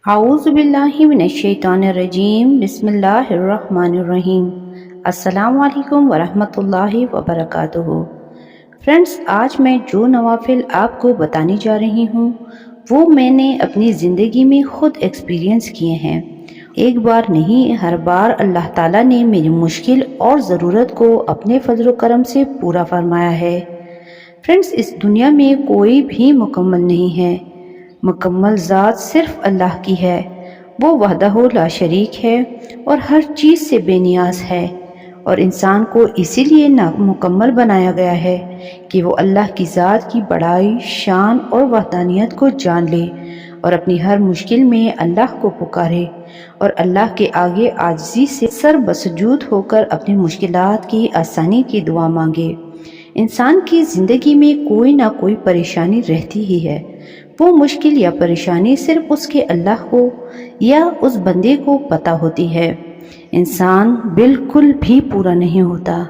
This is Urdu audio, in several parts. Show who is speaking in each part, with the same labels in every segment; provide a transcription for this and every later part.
Speaker 1: اعوذ باللہ من الشیطان الرجیم بسم اللہ الرحمن الرحیم السلام علیکم ورحمۃ اللہ وبرکاتہ۔ فرینڈز، آج میں جو نوافل آپ کو بتانے جا رہی ہوں وہ میں نے اپنی زندگی میں خود ایکسپیرینس کیے ہیں۔ ایک بار نہیں، ہر بار اللہ تعالیٰ نے میری مشکل اور ضرورت کو اپنے فضل و کرم سے پورا فرمایا ہے۔ فرینڈز، اس دنیا میں کوئی بھی مکمل نہیں ہے، مکمل ذات صرف اللہ کی ہے۔ وہ وحدہ لا شریک ہے اور ہر چیز سے بے نیاز ہے، اور انسان کو اسی لیے نامکمل بنایا گیا ہے کہ وہ اللہ کی ذات کی بڑائی، شان اور وحدانیت کو جان لے اور اپنی ہر مشکل میں اللہ کو پکارے اور اللہ کے آگے عاجزی سے سر بسجود ہو کر اپنی مشکلات کی آسانی کی دعا مانگے۔ انسان کی زندگی میں کوئی نہ کوئی پریشانی رہتی ہی ہے۔ وہ مشکل یا پریشانی صرف اس کے اللہ کو یا اس بندے کو پتہ ہوتی ہے۔ انسان بالکل بھی پورا نہیں ہوتا۔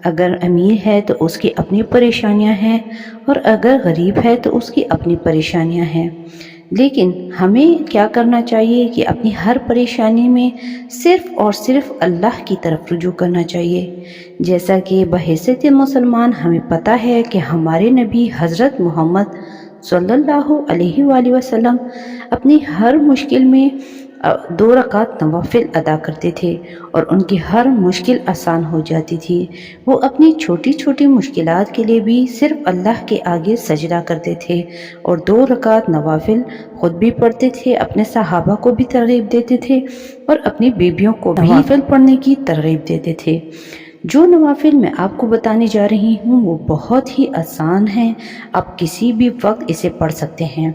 Speaker 1: اگر امیر ہے تو اس کی اپنی پریشانیاں ہیں، اور اگر غریب ہے تو اس کی اپنی پریشانیاں ہیں۔ لیکن ہمیں کیا کرنا چاہیے کہ اپنی ہر پریشانی میں صرف اور صرف اللہ کی طرف رجوع کرنا چاہیے۔ جیسا کہ بحیثیت مسلمان ہمیں پتہ ہے کہ ہمارے نبی حضرت محمد صلی اللہ علیہ وآلہ وسلم اپنی ہر مشکل میں 2 رکعت نوافل ادا کرتے تھے اور ان کی ہر مشکل آسان ہو جاتی تھی۔ وہ اپنی چھوٹی چھوٹی مشکلات کے لیے بھی صرف اللہ کے آگے سجدہ کرتے تھے اور 2 رکعت نوافل خود بھی پڑھتے تھے، اپنے صحابہ کو بھی ترغیب دیتے تھے اور اپنی بیویوں کو بھی نوافل پڑھنے کی ترغیب دیتے تھے۔ جو نوافل میں آپ کو بتانے جا رہی ہوں وہ بہت ہی آسان ہیں، آپ کسی بھی وقت اسے پڑھ سکتے ہیں۔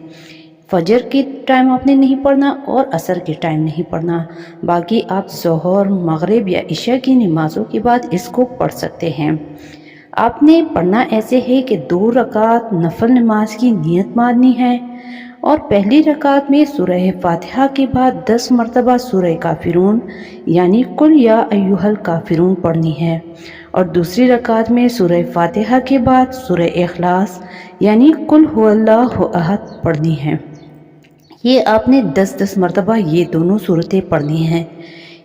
Speaker 1: فجر کے ٹائم آپ نے نہیں پڑھنا اور عصر کے ٹائم نہیں پڑھنا، باقی آپ ظہر، مغرب یا عشاء کی نمازوں کے بعد اس کو پڑھ سکتے ہیں۔ آپ نے پڑھنا ایسے ہے کہ 2 رکعت نفل نماز کی نیت ماننی ہے، اور پہلی رکعت میں سورہ فاتحہ کے بعد 10 مرتبہ سورہ کافرون یعنی قل یا ایھا الکافرون پڑھنی ہے، اور دوسری رکعت میں سورہ فاتحہ کے بعد سورہ اخلاص یعنی قل ھو اللہ احد پڑھنی ہے۔ یہ آپ نے 10 مرتبہ یہ دونوں صورتیں پڑھنی ہیں،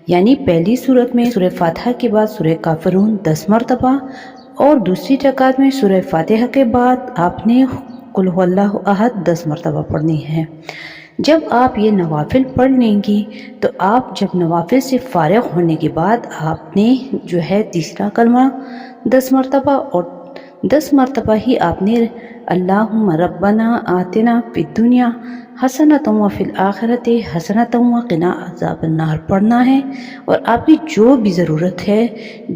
Speaker 1: یعنی پہلی صورت میں سورہ فاتحہ کے بعد سورہ کافرون 10 مرتبہ، اور دوسری رکعت میں سورہ فاتحہ کے بعد آپ نے قل ھو اللہ احد 10 مرتبہ پڑھنی ہے۔ جب آپ یہ نوافل پڑھ لیں گی تو آپ جب نوافل سے فارغ ہونے کے بعد آپ نے جو ہے تیسرا کلمہ 10 مرتبہ اور 10 مرتبہ ہی آپ نے اللہم ربنا آتنا فی الدنیا حسنۃ وفی الآخرۃ حسنۃ وقنا عذاب النار پڑھنا ہے، اور آپ کی جو بھی ضرورت ہے،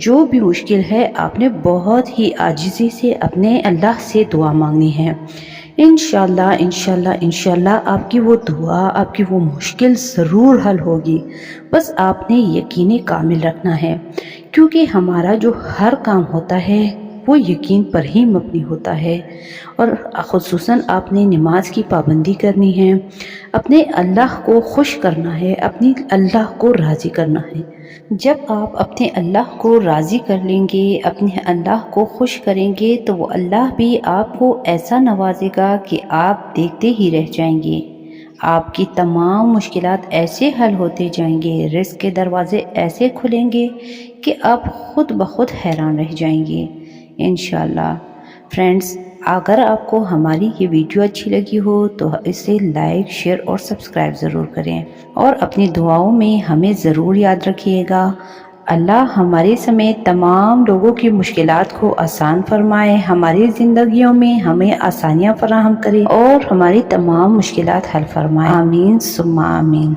Speaker 1: جو بھی مشکل ہے، آپ نے بہت ہی عاجزی سے اپنے اللہ سے دعا مانگنی ہے۔ انشاءاللہ انشاءاللہ انشاءاللہ آپ کی وہ دعا، آپ کی وہ مشکل ضرور حل ہوگی۔ بس آپ نے یقین کامل رکھنا ہے، کیونکہ ہمارا جو ہر کام ہوتا ہے وہ یقین پر ہی مبنی ہوتا ہے، اور خصوصاً آپ نے نماز کی پابندی کرنی ہے، اپنے اللہ کو خوش کرنا ہے، اپنی اللہ کو راضی کرنا ہے۔ جب آپ اپنے اللہ کو راضی کر لیں گے، اپنے اللہ کو خوش کریں گے، تو وہ اللہ بھی آپ کو ایسا نوازے گا کہ آپ دیکھتے ہی رہ جائیں گے۔ آپ کی تمام مشکلات ایسے حل ہوتے جائیں گے، رزق کے دروازے ایسے کھلیں گے کہ آپ خود بخود حیران رہ جائیں گے انشاءاللہ۔ فرینڈز، اگر آپ کو ہماری یہ ویڈیو اچھی لگی ہو تو اسے لائک، شیئر اور سبسکرائب ضرور کریں، اور اپنی دعاؤں میں ہمیں ضرور یاد رکھیے گا۔ اللہ ہمارے سمیت تمام لوگوں کی مشکلات کو آسان فرمائے، ہماری زندگیوں میں ہمیں آسانیاں فراہم کرے اور ہماری تمام مشکلات حل فرمائے۔ آمین ثم آمین۔